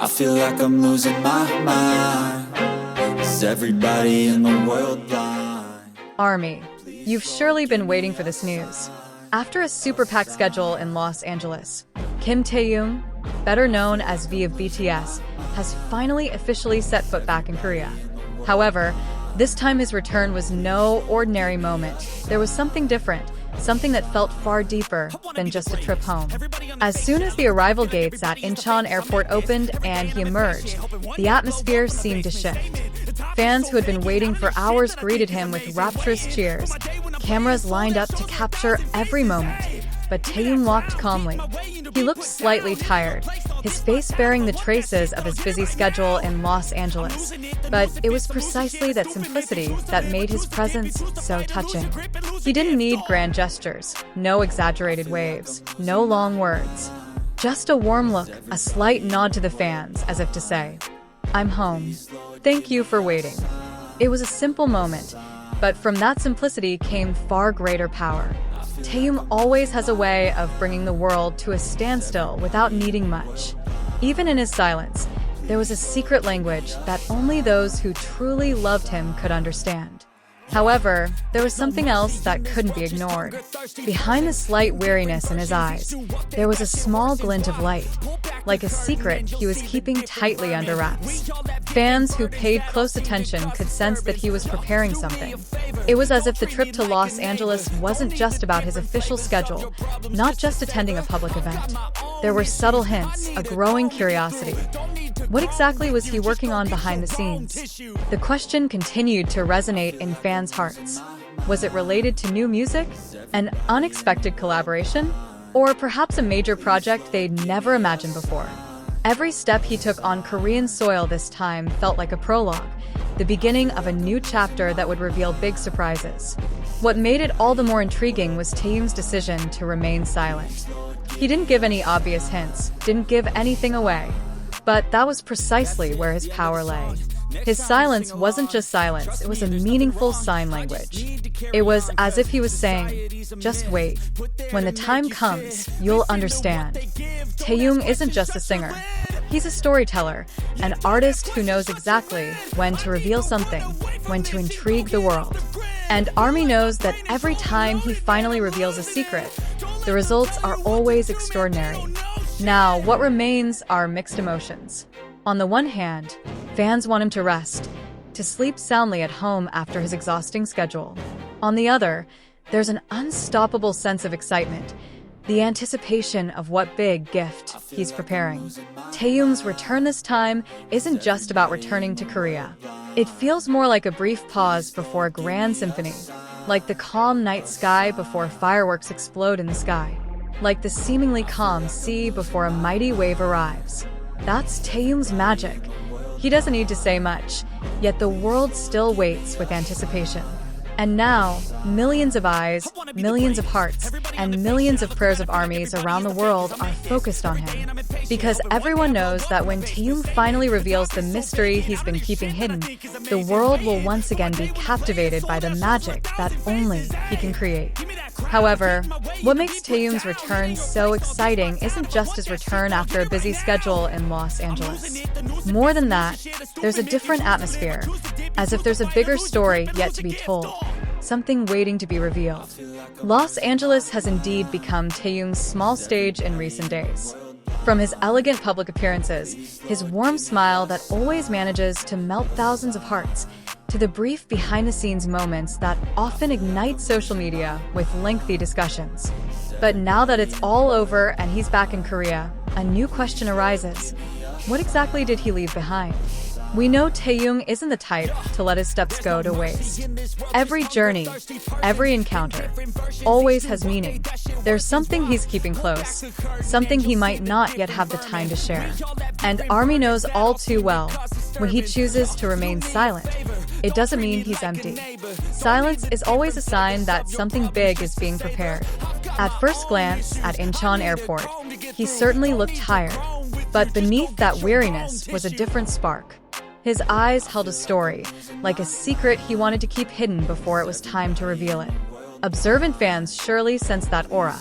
I feel like I'm losing my mind. Is everybody in the world blind? Army, you've surely been waiting for this news. After a super packed schedule in Los Angeles, Kim Taehyung, better known as V of BTS, has finally officially set foot back in Korea. However, this time his return was no ordinary moment. There was something different, something that felt far deeper than just a trip home. As soon as the arrival gates at Incheon Airport opened and he emerged, the atmosphere seemed to shift. Fans who had been waiting for hours greeted him with rapturous cheers. Cameras lined up to capture every moment, but Taehyung walked calmly. He looked slightly tired, his face bearing the traces of his busy schedule in Los Angeles. But it was precisely that simplicity that made his presence so touching. He didn't need grand gestures, no exaggerated waves, no long words. Just a warm look, a slight nod to the fans, as if to say, "I'm home. Thank you for waiting." It was a simple moment, but from that simplicity came far greater power. Taehyung always has a way of bringing the world to a standstill without needing much. Even in his silence, there was a secret language that only those who truly loved him could understand. However, there was something else that couldn't be ignored. Behind the slight weariness in his eyes, there was a small glint of light, like a secret he was keeping tightly under wraps. Fans who paid close attention could sense that he was preparing something. It was as if the trip to Los Angeles wasn't just about his official schedule, not just attending a public event. There were subtle hints, a growing curiosity. What exactly was he working on behind the scenes? The question continued to resonate in fans' hearts. Was it related to new music? An unexpected collaboration? Or perhaps a major project they'd never imagined before? Every step he took on Korean soil this time felt like a prologue, the beginning of a new chapter that would reveal big surprises. What made it all the more intriguing was Taehyung's decision to remain silent. He didn't give any obvious hints, didn't give anything away. But that was precisely where his power lay. His silence wasn't just silence, it was a meaningful sign language. It was as if he was saying, "Just wait. When the time comes, you'll understand." Taehyung isn't just a singer. He's a storyteller, an artist who knows exactly when to reveal something, when to intrigue the world. And ARMY knows that every time he finally reveals a secret, the results are always extraordinary. Now, what remains are mixed emotions. On the one hand, fans want him to rest, to sleep soundly at home after his exhausting schedule. On the other, there's an unstoppable sense of excitement, the anticipation of what big gift he's preparing. Taehyung's return this time isn't just about returning to Korea. It feels more like a brief pause before a grand symphony, like the calm night sky before fireworks explode in the sky, like the seemingly calm sea before a mighty wave arrives. That's Taehyung's magic. He doesn't need to say much, yet the world still waits with anticipation. And now, millions of eyes, millions of hearts, and millions of prayers of armies around the world are focused on him. Because everyone knows that when Taehyung finally reveals the mystery he's been keeping hidden, the world will once again be captivated by the magic that only he can create. However, what makes Taehyung's return so exciting isn't just his return after a busy schedule in Los Angeles. More than that, there's a different atmosphere, as if there's a bigger story yet to be told, something waiting to be revealed. Los Angeles has indeed become Taehyung's small stage in recent days. From his elegant public appearances, his warm smile that always manages to melt thousands of hearts, to the brief behind-the-scenes moments that often ignite social media with lengthy discussions. But now that it's all over and he's back in Korea, a new question arises. What exactly did he leave behind? We know Taehyung isn't the type to let his steps go to waste. Every journey, every encounter, always has meaning. There's something he's keeping close, something he might not yet have the time to share. And ARMY knows all too well, when he chooses to remain silent, it doesn't mean he's empty. Silence is always a sign that something big is being prepared. At first glance at Incheon Airport, he certainly looked tired, but beneath that weariness was a different spark. His eyes held a story, like a secret he wanted to keep hidden before it was time to reveal it. Observant fans surely sensed that aura,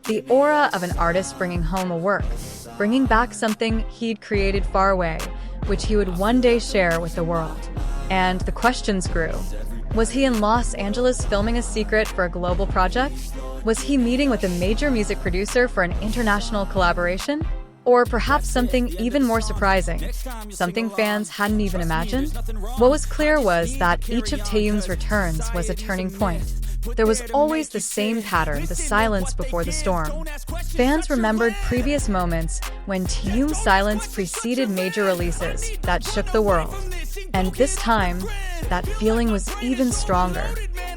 the aura of an artist bringing home a work bringing back something he'd created far away, which he would one day share with the world. And the questions grew. Was he in Los Angeles filming a secret for a global project? Was he meeting with a major music producer for an international collaboration? Or perhaps something even more surprising, something fans hadn't even imagined? What was clear was that each of Taehyung's returns was a turning point. There was always the same pattern, the silence before the storm. Fans remembered previous moments when Taehyung's silence preceded major releases that shook the world. And this time, that feeling was even stronger.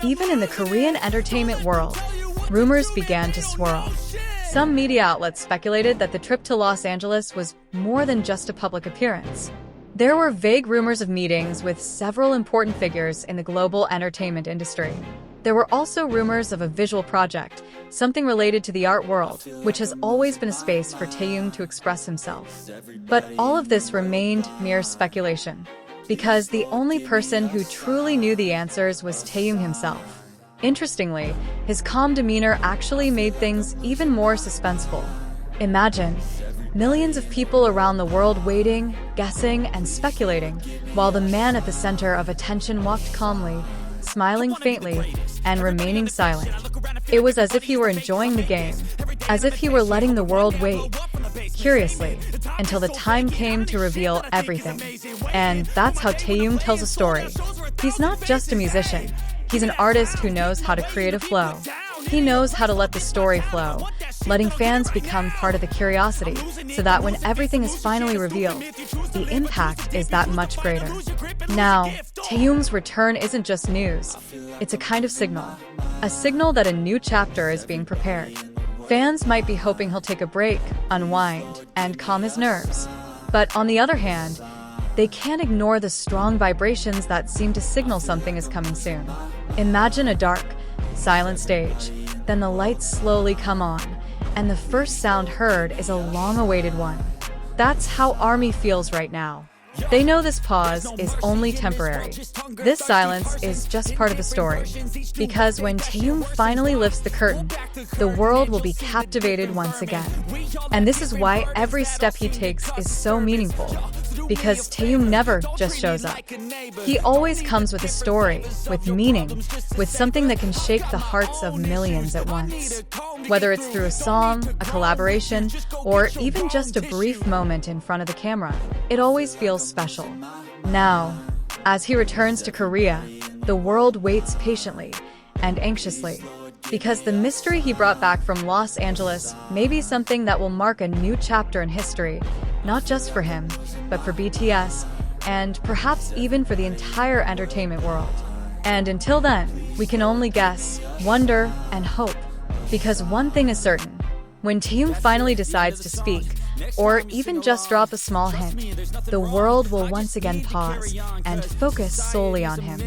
Even in the Korean entertainment world, rumors began to swirl. Some media outlets speculated that the trip to Los Angeles was more than just a public appearance. There were vague rumors of meetings with several important figures in the global entertainment industry. There were also rumors of a visual project, something related to the art world, which has always been a space for Taehyung to express himself. But all of this remained mere speculation, because the only person who truly knew the answers was Taehyung himself. Interestingly, his calm demeanor actually made things even more suspenseful. Imagine millions of people around the world waiting, guessing, and speculating, while the man at the center of attention walked calmly, smiling faintly, and remaining silent. It was as if he were enjoying the game, as if he were letting the world wait, curiously, until the time came to reveal everything. And that's how Taehyung tells a story. He's not just a musician. He's an artist who knows how to create a flow. He knows how to let the story flow, letting fans become part of the curiosity, so that when everything is finally revealed, the impact is that much greater. Now, Taehyung's return isn't just news, it's a kind of signal. A signal that a new chapter is being prepared. Fans might be hoping he'll take a break, unwind, and calm his nerves. But on the other hand, they can't ignore the strong vibrations that seem to signal something is coming soon. Imagine a dark, silent stage. Then the lights slowly come on, and the first sound heard is a long-awaited one. That's how ARMY feels right now. They know this pause is only temporary. This silence is just part of the story. Because when Taehyung finally lifts the curtain, the world will be captivated once again. And this is why every step he takes is so meaningful. Because Taehyung never just shows up. He always comes with a story, with meaning, with something that can shake the hearts of millions at once. Whether it's through a song, a collaboration, or even just a brief moment in front of the camera, it always feels special. Now, as he returns to Korea, the world waits patiently and anxiously. Because the mystery he brought back from Los Angeles may be something that will mark a new chapter in history, not just for him, but for BTS, and perhaps even for the entire entertainment world. And until then, we can only guess, wonder, and hope. Because one thing is certain, when Taehyung finally decides to speak, or even just drop a small hint, the world will once again pause and focus solely on him.